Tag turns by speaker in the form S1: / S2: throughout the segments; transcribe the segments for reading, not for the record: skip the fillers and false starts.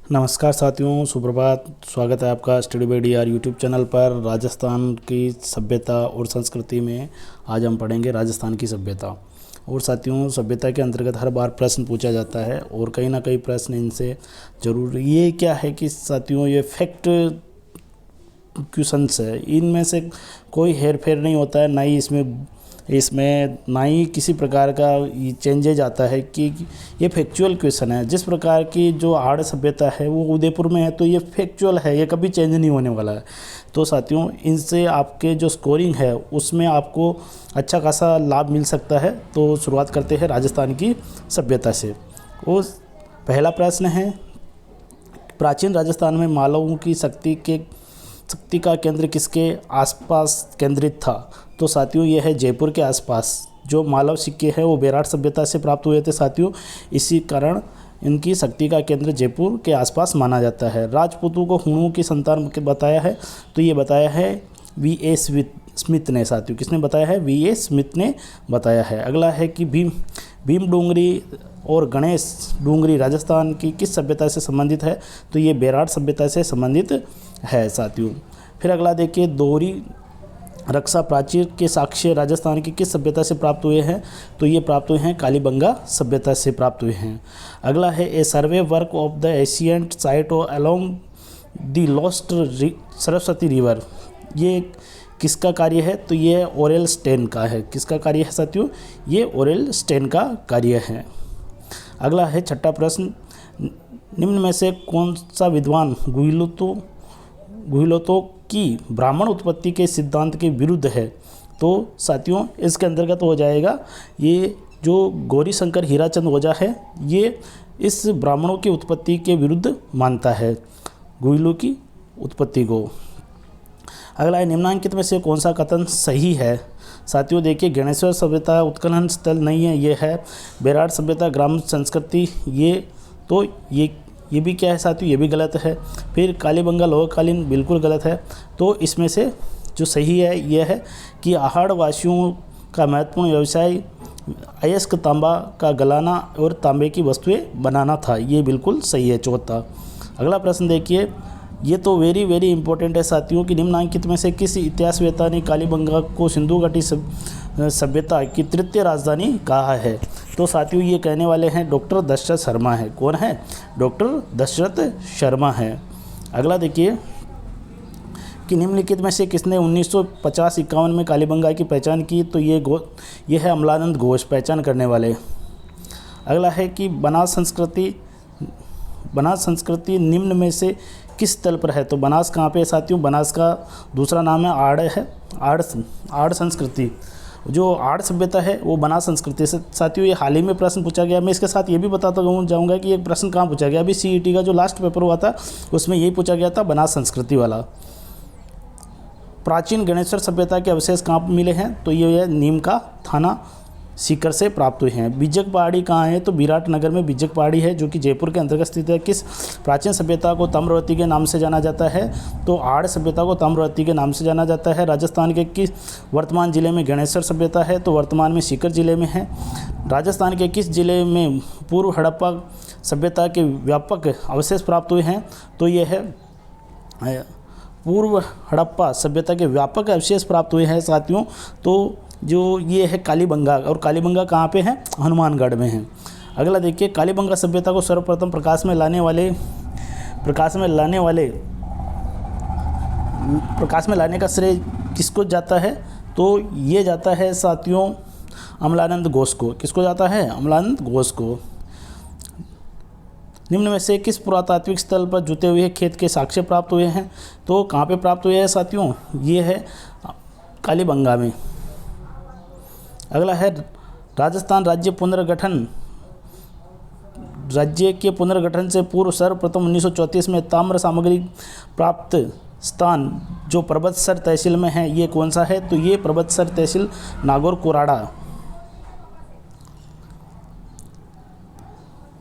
S1: नमस्कार साथियों, सुप्रभात। स्वागत है आपका study by DR YouTube channel पर। राजस्थान की सभ्यता और संस्कृति में आज हम पढ़ेंगे राजस्थान की सभ्यता। और साथियों, सभ्यता के अंतर्गत हर बार प्रश्न पूछा जाता है और कहीं ना कहीं प्रश्न इनसे जरूर ये क्या है कि साथियों ये फैक्ट क्वेश्चंस है, इनमें से कोई हेर फेर नहीं होता है, ना ही इसमें ना ही किसी प्रकार का चेंजेज आता है कि ये फैक्चुअल क्वेश्चन है। जिस प्रकार की जो आर्य सभ्यता है वो उदयपुर में है, तो ये फैक्चुअल है, ये कभी चेंज नहीं होने वाला है। तो साथियों, इनसे आपके जो स्कोरिंग है उसमें आपको अच्छा खासा लाभ मिल सकता है। तो शुरुआत करते हैं राजस्थान की सभ्यता से। वो पहला प्रश्न है, प्राचीन राजस्थान में मालवों की शक्ति का केंद्र किसके आसपास केंद्रित था? तो साथियों, यह है जयपुर के आसपास। जो मालव सिक्के हैं वो बेराट सभ्यता से प्राप्त हुए थे साथियों, इसी कारण इनकी शक्ति का केंद्र जयपुर के आसपास माना जाता है। राजपूतों को हुणों की संतान बताया है, तो ये बताया है वी.ए. स्मिथ ने। साथियों, किसने बताया है? वी.ए. स्मिथ ने बताया है। अगला है कि भीम डोंगरी और गणेश डोंगरी राजस्थान की किस सभ्यता से संबंधित है? तो ये बेराट सभ्यता से संबंधित है साथियों। फिर अगला देखिए, दोहरी रक्षा प्राचीर के साक्ष्य राजस्थान की किस सभ्यता से प्राप्त हुए हैं? तो ये प्राप्त हुए हैं कालीबंगा सभ्यता से प्राप्त हुए हैं। अगला है, a survey work of the ancient site along the lost Saraswati river, ये किसका कार्य है? तो ये ओरेल स्टेन का है। किसका कार्य है साथियों? ये ओरेल स्टेन का कार्य है। अगला है छठा प्रश्न, निम्न में से कौन सा विद्वान गुहिलोतो की ब्राह्मण उत्पत्ति के सिद्धांत के विरुद्ध है? तो साथियों, इसके अंतर्गत हो जाएगा ये जो गौरी शंकर हीराचंद ओझा है, ये इस ब्राह्मणों की उत्पत्ति के विरुद्ध मानता है, गुहिलों की उत्पत्ति को। अगला है, निम्नांकित में से कौन सा कथन सही है? साथियों देखिए, गणेश्वर सभ्यता उत्खनन स्थल नहीं है, ये है बेराट सभ्यता ग्राम संस्कृति। ये भी क्या है साथियों? ये भी गलत है। फिर कालीबंगा लोहकालीन बिल्कुल गलत है। तो इसमें से जो सही है यह है कि आहड़ वासियों का महत्वपूर्ण व्यवसाय अयस्क तांबा का गलाना और तांबे की वस्तुएं बनाना था, ये बिल्कुल सही है, चौथा। अगला प्रश्न देखिए, ये तो वेरी वेरी इंपॉर्टेंट है साथियों कि निम्नांकित में से किस इतिहासवेत्ता ने कालीबंगा को सिंधु घाटी सभ्यता की तृतीय राजधानी कहा है? तो साथियों, ये कहने वाले हैं डॉक्टर दशरथ शर्मा है। कौन है? डॉक्टर दशरथ शर्मा है। अगला देखिए कि निम्नलिखित में से किसने 1950-51 में कालीबंगा की पहचान की? तो ये है अमलानंद घोष, पहचान करने वाले। अगला है कि बनास संस्कृति निम्न में से किस तल पर है? तो बनास कहाँ पे है साथियों? बनास का दूसरा नाम है आड़ है, आड़ संस्कृति। जो आड़ सभ्यता है वो बनास संस्कृति से। साथियों, ये हाल ही में प्रश्न पूछा गया। मैं इसके साथ ये भी बताता जाऊँगा कि ये प्रश्न कहाँ पूछा गया। अभी CET का जो लास्ट पेपर हुआ था उसमें यही पूछा गया था, बनास संस्कृति वाला। प्राचीन गणेश्वर सभ्यता के अवशेष कहाँ मिले हैं? तो ये नीम का थाना सीकर से प्राप्त हुए हैं। बिजक पहाड़ी कहाँ है? तो विराटनगर में बिजक पहाड़ी है, जो कि जयपुर के अंतर्गत स्थित है। किस प्राचीन सभ्यता को ताम्रवती के नाम से जाना जाता है? तो आड़ सभ्यता को ताम्रवती के नाम से जाना जाता है। राजस्थान के किस वर्तमान जिले में गणेश्वर सभ्यता है? तो वर्तमान में सीकर जिले में है। राजस्थान के किस जिले में पूर्व हड़प्पा सभ्यता के व्यापक अवशेष प्राप्त हुए हैं? तो ये है पूर्व हड़प्पा सभ्यता के व्यापक अवशेष प्राप्त हुए हैं साथियों। तो जो ये है कालीबंगा, और कालीबंगा कहाँ पे है? हनुमानगढ़ में है। अगला देखिए, कालीबंगा सभ्यता को सर्वप्रथम प्रकाश में लाने का श्रेय किसको जाता है? तो ये जाता है साथियों अमलानंद घोष को। किसको जाता है? अमलानंद घोष को। निम्न में से किस पुरातात्विक स्थल पर जुते हुए खेत के साक्ष्य प्राप्त हुए हैं? तो कहाँ पे प्राप्त हुए हैं साथियों? ये है कालीबंगा में। अगला है, राजस्थान राज्य के पुनर्गठन से पूर्व सर्वप्रथम 1934 में ताम्र सामग्री प्राप्त स्थान जो परबतसर तहसील में है, ये कौन सा है? तो ये परबतसर तहसील नागौर कोराड़ा।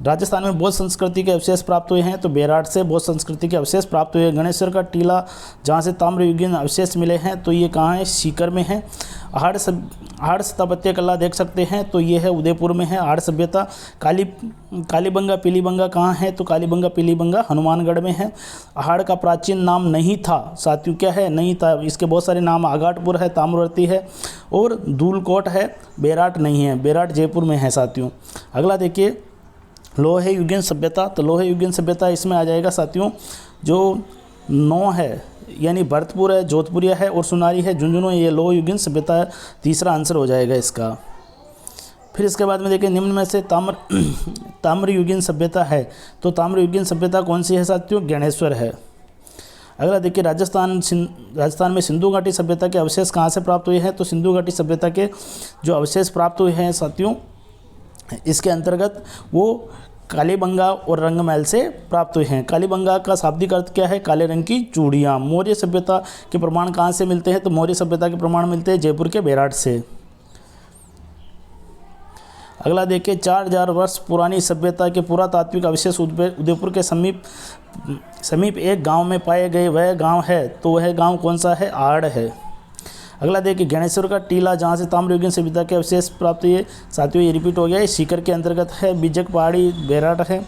S1: राजस्थान में बौद्ध संस्कृति के अवशेष प्राप्त हुए हैं, तो बेराट से बौद्ध संस्कृति के अवशेष प्राप्त हुए हैं। गणेश्वर का टीला जहाँ से ताम्रयुगीन अवशेष मिले हैं, तो ये कहाँ है, सीकर में है। हाड़ स्थापत्य कला देख सकते हैं, तो ये है उदयपुर में है हाड़ सभ्यता। कालीबंगा पीलीबंगा कहाँ है, तो कालीबंगा पीलीबंगा हनुमानगढ़ में है। हाड़ का प्राचीन नाम नहीं था साथियों, क्या है, नहीं था, इसके बहुत सारे नाम, आगाटपुर है, ताम्रवर्ती है और धूलकोट है, बेराट नहीं है, बेराट जयपुर में है साथियों। अगला देखिए लोहे युगीन सभ्यता, तो लोहे युगीन सभ्यता इसमें आ जाएगा साथियों, जो 9 है यानी भरतपुर है, जोधपुरिया है और सुनारी है, झुंझुनू, ये लोह युगीन सभ्यता है, तीसरा आंसर हो जाएगा इसका। फिर इसके बाद में देखिए निम्न में से ताम्रयुगीन सभ्यता है, तो ताम्रयुगीन सभ्यता कौन सी है साथियों, गणेश्वर है। अगला देखिए राजस्थान में सिंधु घाटी सभ्यता के अवशेष कहाँ से प्राप्त हुए हैं, तो सिंधु घाटी सभ्यता के जो अवशेष प्राप्त हुए हैं साथियों, इसके अंतर्गत वो कालीबंगा और रंगमहल से प्राप्त हुए हैं। कालीबंगा का शाब्दिक अर्थ क्या है, काले रंग की चूड़ियाँ। मौर्य सभ्यता के प्रमाण कहाँ से मिलते हैं, तो मौर्य सभ्यता के प्रमाण मिलते हैं जयपुर के बेराट से। अगला देखिए 4000 वर्ष पुरानी सभ्यता के पुरातात्विक अवशेष उदयपुर के समीप एक गांव में पाए गए, वह गांव है, तो वह गांव कौन सा है, आड़ है। अगला देखिए गणेश्वर का टीला जहाँ से ताम्रयुगीन सभ्यता के अवशेष प्राप्त हुए साथियों, ये रिपीट हो गया, सीकर के अंतर्गत है, बिजक पहाड़ी बेराट है।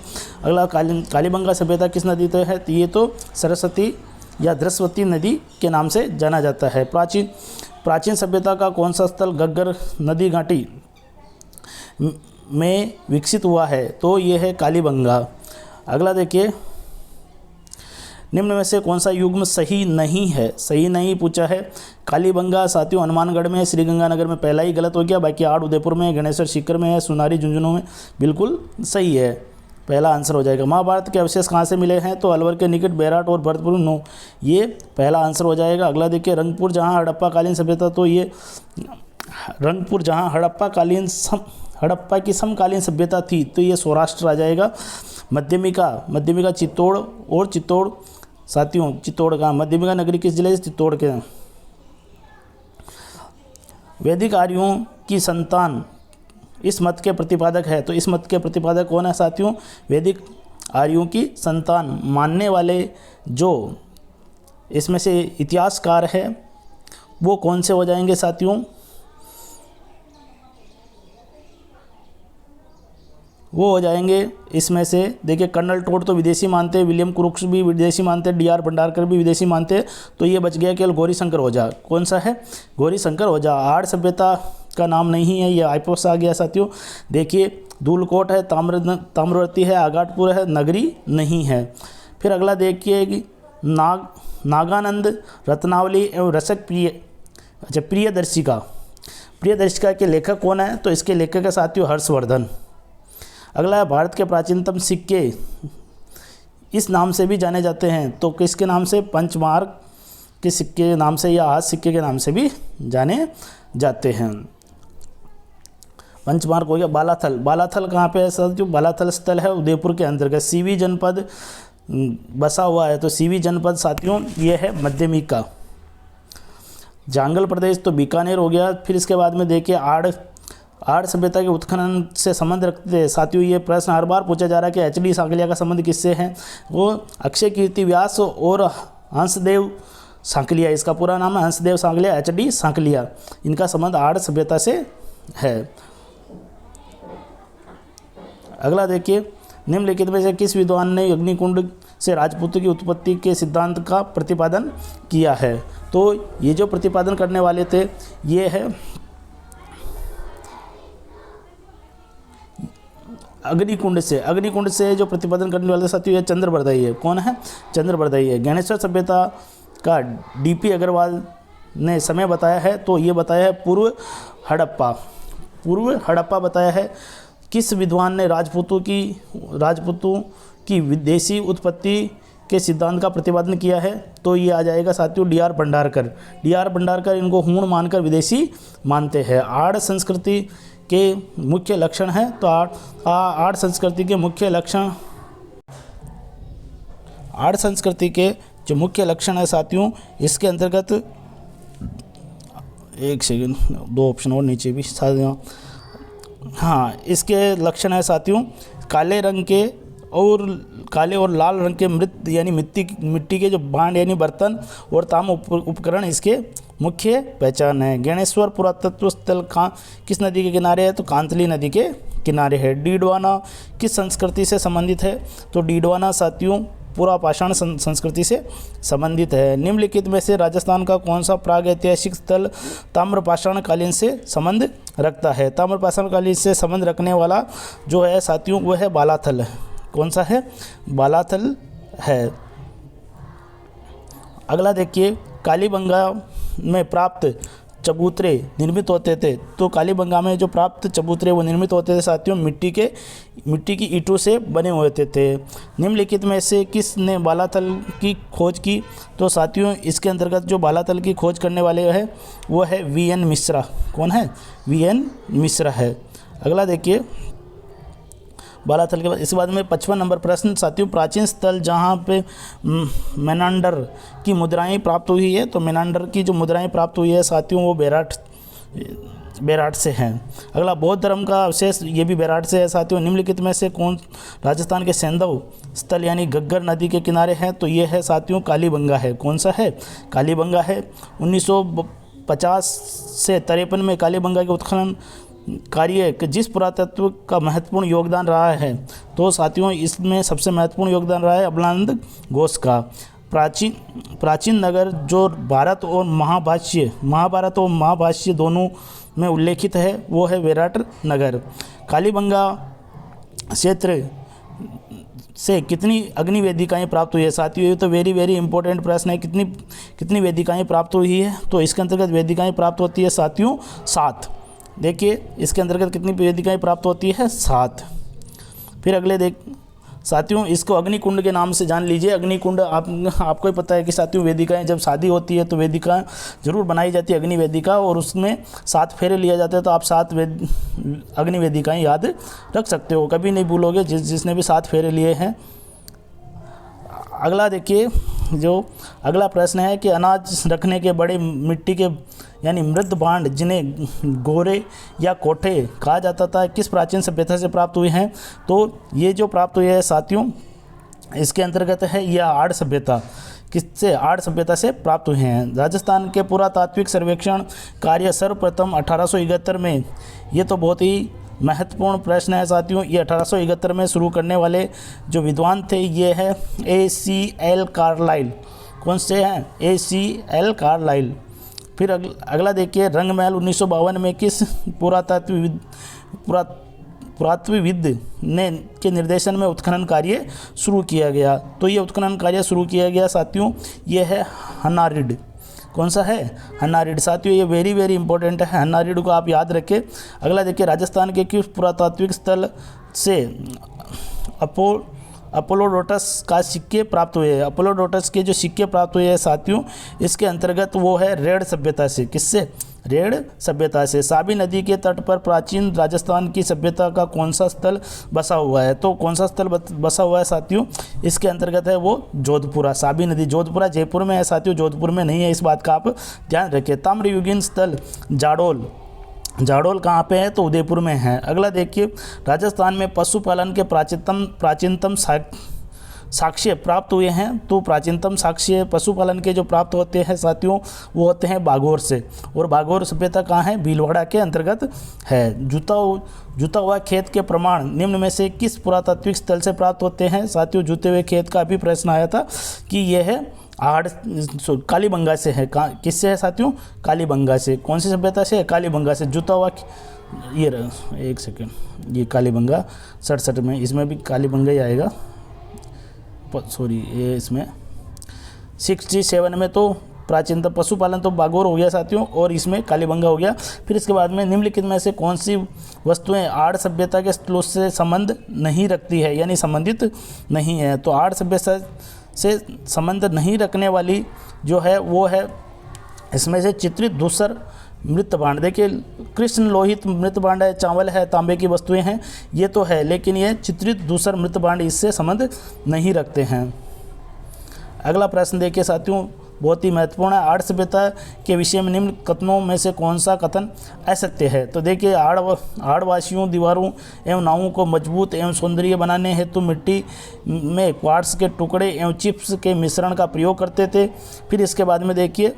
S1: अगला कालीबंगा सभ्यता किस नदी तो है, तो ये तो सरस्वती या धृस्वती नदी के नाम से जाना जाता है। प्राचीन सभ्यता का कौन सा स्थल गग्गर नदी घाटी में विकसित हुआ है, तो ये है कालीबंगा। अगला देखिए निम्न में से कौन सा युग्म सही नहीं है, सही नहीं पूछा है। कालीबंगा साथियों हनुमानगढ़ में है, श्रीगंगानगर में पहला ही गलत हो गया, बाकी आड़ उदयपुर में है, गणेश्वर सीकर में है, सुनारी झुंझुनू में बिल्कुल सही है, पहला आंसर हो जाएगा। महाभारत के अवशेष कहाँ से मिले हैं, तो अलवर के निकट बेराट और भरतपुर, 9, ये पहला आंसर हो जाएगा। अगला देखिए रंगपुर जहाँ हड़प्पा कालीन सभ्यता, तो ये रंगपुर जहाँ हड़प्पा की समकालीन सभ्यता थी, तो ये सौराष्ट्र आ जाएगा। मध्यमिका चित्तौड़ और चित्तौड़ साथियों, चित्तौड़ का मध्यमिका नगरी किस जिले से, चित्तौड़ के। वैदिक आर्यों की संतान इस मत के प्रतिपादक है, तो इस मत के प्रतिपादक कौन है साथियों, वैदिक आर्यों की संतान मानने वाले जो इसमें से इतिहासकार है वो कौन से हो जाएंगे साथियों, वो हो जाएंगे इसमें से देखिए कर्नल टोड तो विदेशी मानते हैं, विलियम क्रुक्स भी विदेशी मानते हैं, डी.आर. भंडारकर भी विदेशी मानते हैं, तो ये बच गया केवल गौरीशंकर ओझा। कौन सा है, गौरीशंकर ओझा। आड़ सभ्यता का नाम नहीं है, ये आइपोस आ गया साथियों। देखिए धूलकोट है, ताम्रवर्ती है, आगाटपुर है, नगरी नहीं है। फिर अगला देखिए कि नागानंद रत्नावली एवं रसक प्रियदर्शिका के लेखक कौन है, तो इसके लेखक है साथियों हर्षवर्धन। अगला है भारत के प्राचीनतम सिक्के इस नाम से भी जाने जाते हैं, तो किसके नाम से, पंचमार्क के सिक्के के नाम से या हाथ सिक्के के नाम से भी जाने जाते हैं। पंचमार्क हो गया। बालाथल कहाँ पे है साथियों, बालाथल स्थल है उदयपुर के अंतर्गत, सीवी जनपद बसा हुआ है, तो सीवी जनपद साथियों ये है मध्यमिका। जांगल प्रदेश तो बीकानेर हो गया। फिर इसके बाद में देखिए आड़ सभ्यता के उत्खनन से संबंध रखते हैं साथियों, ये प्रश्न हर बार पूछा जा रहा है कि एच.डी. सांकलिया का संबंध किससे है, वो अक्षय कीर्ति व्यास और हंसदेव सांकलिया, इसका पूरा नाम है हंसदेव सांकलिया, एच.डी. सांकलिया, इनका संबंध आड़ सभ्यता से है। अगला देखिए निम्नलिखित में से किस विद्वान ने अग्निकुंड से राजपूतों की उत्पत्ति के सिद्धांत का प्रतिपादन किया है, तो ये जो प्रतिपादन करने वाले थे ये है अग्निकुंड से जो प्रतिपादन करने वाले साथियों ये चंद्रबरदाई है। कौन है, चंद्रबरदाई है। ज्ञानेश्वर सभ्यता का डी.पी. अग्रवाल ने समय बताया है, तो ये बताया है पूर्व हड़प्पा बताया है। किस विद्वान ने राजपूतों की विदेशी उत्पत्ति के सिद्धांत का प्रतिपादन किया है, तो ये आ जाएगा साथियों डी.आर. भंडारकर इनको हूण मानकर विदेशी मानते हैं। आड़ संस्कृति के मुख्य लक्षण हैं, तो आड़ संस्कृति के मुख्य जो मुख्य लक्षण है साथियों, इसके अंतर्गत एक सेकंड, 2 ऑप्शन और नीचे भी साथियों, हाँ इसके लक्षण है साथियों, काले रंग के और काले और लाल रंग के मृत यानी मिट्टी के जो भांड यानी बर्तन और ताम उपकरण इसके मुख्य पहचान है। गणेश्वर पुरातत्व स्थल किस नदी के किनारे है? तो कांतली नदी के किनारे है। डीडवाना किस संस्कृति से संबंधित है? तो डीडवाना साथियों पुरापाषाण संस्कृति से संबंधित है। निम्नलिखित में से राजस्थान का कौन सा प्रागैतिहासिक स्थल ताम्रपाषाण कालीन से संबंध रखता है? ताम्रपाषाण कालीन से संबंध रखने वाला जो है साथियों वह है बालाथल। कौन सा है? बालाथल है। अगला देखिए, कालीबंगा में प्राप्त चबूतरे निर्मित होते थे। तो कालीबंगा में जो प्राप्त चबूतरे वो निर्मित होते थे साथियों मिट्टी की ईंटों से बने हुए थे। निम्नलिखित में से किसने बालाथल की खोज की? तो साथियों इसके अंतर्गत जो बालाथल की खोज करने वाले है वो है वीएन मिश्रा। कौन है? वीएन मिश्रा है। अगला देखिए, बालाथल के बाद इसके बाद में 55 नंबर प्रश्न साथियों, प्राचीन स्थल जहाँ पे मेनांडर की मुद्राएं प्राप्त हुई है। तो मेनांडर की जो मुद्राएं प्राप्त हुई है साथियों वो बेराट से हैं। अगला, बौद्ध धर्म का अवशेष ये भी बेराट से है साथियों। निम्नलिखित में से कौन राजस्थान के सैंधव स्थल यानी घग्गर नदी के किनारे है? तो ये है साथियों कालीबंगा है। कौन सा है? कालीबंगा है। 1950 से 53 में कालीबंगा के उत्खनन कार्य जिस पुरातत्व का महत्वपूर्ण योगदान रहा है? तो साथियों इसमें सबसे महत्वपूर्ण योगदान रहा है अबलानंद घोष का। प्राचीन नगर जो भारत और महाभाष्य दोनों में उल्लेखित है वो है विराट नगर। कालीबंगा क्षेत्र से कितनी अग्नि वेदिकाएँ प्राप्त हुई है? साथियों ये तो वेरी वेरी इंपॉर्टेंट प्रश्न है। कितनी वेदिकाएँ प्राप्त हुई है? तो इसके अंतर्गत वेदिकाएँ प्राप्त होती है साथियों 7। देखिए इसके अंतर्गत कितनी वेदिकाएँ प्राप्त होती है? 7। फिर अगले साथियों इसको अग्निकुंड के नाम से जान लीजिए। अग्निकुंड आपको ही पता है कि साथियों वेदिकाएँ जब शादी होती है तो वेदिका जरूर बनाई जाती है अग्नि वेदिका, और उसमें 7 फेरे लिए जाते हैं। तो आप 7 अग्नि वेदिकाएँ याद रख सकते हो, कभी नहीं भूलोगे जिसने भी 7 फेरे लिए हैं। अगला देखिए, जो अगला प्रश्न है कि अनाज रखने के बड़े मिट्टी के यानी मृत भांड जिन्हें गोरे या कोठे कहा जाता था किस प्राचीन सभ्यता से प्राप्त हुए हैं? तो ये जो प्राप्त हुए हैं साथियों इसके अंतर्गत है यह आर्य सभ्यता। किससे? आर्य सभ्यता से प्राप्त हुए हैं। राजस्थान के पुरातात्विक सर्वेक्षण कार्य सर्वप्रथम 1871 में, ये तो बहुत ही महत्वपूर्ण प्रश्न है साथियों, ये 1871 में शुरू करने वाले जो विद्वान थे ये है ACL कार्लाइल। कौन से हैं? ACL Carlyle. फिर अगला देखिए, रंगमहल 1952 में किस पुरातत्वविद ने के निर्देशन में उत्खनन कार्य शुरू किया गया? तो ये उत्खनन कार्य शुरू किया गया साथियों ये है हन्नारिड। कौन सा है? हन्नारिड। साथियों ये वेरी वेरी इंपॉर्टेंट है, हन्नारिड को आप याद रखें। अगला देखिए, राजस्थान के किस पुरातात्विक स्थल से अपोलोडोटस का सिक्के प्राप्त हुए हैं? अपोलोडोटस के जो सिक्के प्राप्त हुए हैं साथियों इसके अंतर्गत वो है रेड सभ्यता से। किससे? रेड सभ्यता से। साबी नदी के तट पर प्राचीन राजस्थान की सभ्यता का कौन सा स्थल बसा हुआ है? तो कौन सा स्थल बसा हुआ है साथियों? इसके अंतर्गत है वो जोधपुरा। साबी नदी जोधपुरा जयपुर में है साथियों, जोधपुर में नहीं है, इस बात का आप ध्यान रखें। ताम्रयुगीन स्थल जाडोल कहाँ पे है? तो उदयपुर में है। अगला देखिए, राजस्थान में पशुपालन के प्राचीनतम साक्ष्य प्राप्त हुए हैं। तो प्राचीनतम साक्ष्य पशुपालन के जो प्राप्त होते हैं साथियों वो होते हैं बागोर से, और बागोर सभ्यता कहाँ है? भीलवाड़ा के अंतर्गत है। जुता हुआ खेत के प्रमाण निम्न में से किस पुरातात्विक स्थल से प्राप्त होते हैं? साथियों जुते हुए खेत का भी प्रश्न आया था कि यह है कालीबंगा से है। किससे है साथियों? कालीबंगा से। कौन सी सभ्यता से? कालीबंगा से। जुता हुआ ये एक सेकेंड, ये कालीबंगा 67 में, इसमें भी कालीबंगा ही आएगा, सॉरी ये इसमें 67 में तो प्राचीनतम पशुपालन तो बागोर हो गया साथियों, और इसमें कालीबंगा हो गया। फिर इसके बाद में निम्नलिखित में से कौन सी वस्तुएं आर्य सभ्यता के स्थलों से संबंध नहीं रखती है यानी संबंधित नहीं है? तो आर्य सभ्यता से संबंध नहीं रखने वाली जो है वो है इसमें से चित्रित धूसर मृत भांड। देखिए कृष्ण लोहित मृत भांड है, चावल है, तांबे की वस्तुएं हैं, ये तो है, लेकिन ये चित्रित धूसर मृत भांड इससे संबंध नहीं रखते हैं। अगला प्रश्न देखिए साथियों, बहुत ही महत्वपूर्ण है। आड़ सभ्यता के विषय में निम्न कथनों में से कौन सा कथन असत्य है? तो देखिए, आड़वासियों दीवारों एवं नावों को मजबूत एवं सौंदर्य बनाने हेतु मिट्टी में क्वार्ट्स के टुकड़े एवं चिप्स के मिश्रण का प्रयोग करते थे। फिर इसके बाद में देखिए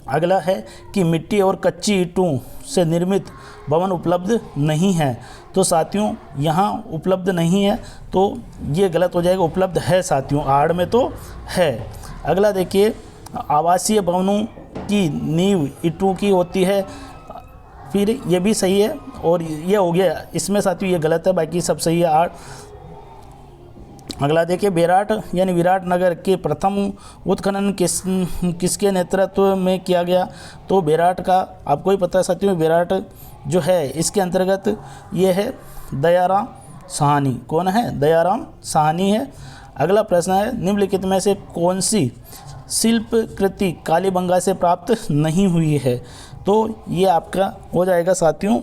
S1: अगला है कि मिट्टी और कच्ची ईंटों से निर्मित भवन उपलब्ध नहीं है। तो साथियों यहाँ उपलब्ध नहीं है, तो ये गलत हो जाएगा। उपलब्ध है साथियों, आड़ में तो है। अगला देखिए, आवासीय भवनों की नींव ईंटों की होती है। फिर ये भी सही है और ये हो गया। इसमें साथियों ये गलत है, बाकी सब सही है आड़। अगला देखिए, बेराट यानी विराटनगर के प्रथम उत्खनन किसके नेतृत्व में किया गया? तो बेराट का आपको ही पता है साथियों, बेराट जो है इसके अंतर्गत ये है दयाराम साहनी। कौन है? दयाराम साहनी है। अगला प्रश्न है, निम्नलिखित में से कौन सी शिल्प कृति कालीबंगा से प्राप्त नहीं हुई है? तो ये आपका हो जाएगा साथियों,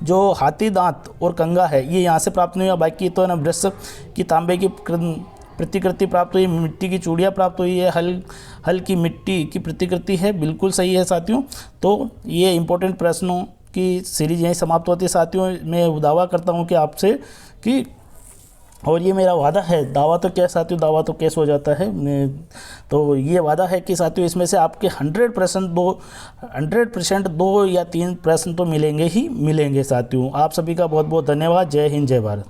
S1: जो हाथी दांत और कंगा है ये यहाँ से प्राप्त नहीं हुआ। बाकी तो है ना, वृक्ष की तांबे की प्रतिकृति प्राप्त हुई, मिट्टी की चूड़ियाँ प्राप्त हुई है, हल की मिट्टी की प्रतिकृति है। बिल्कुल सही है साथियों। तो ये इंपॉर्टेंट प्रश्नों की सीरीज यहीं समाप्त होती है साथियों। मैं दावा करता हूँ कि आपसे कि, और ये मेरा वादा है, दावा तो क्या साथियों, दावा तो कैसे हो जाता है। तो ये वादा है कि साथियों इसमें से आपके 100% 2 या 3 प्रश्न तो मिलेंगे ही मिलेंगे साथियों। आप सभी का बहुत बहुत धन्यवाद। जय हिंद, जय भारत।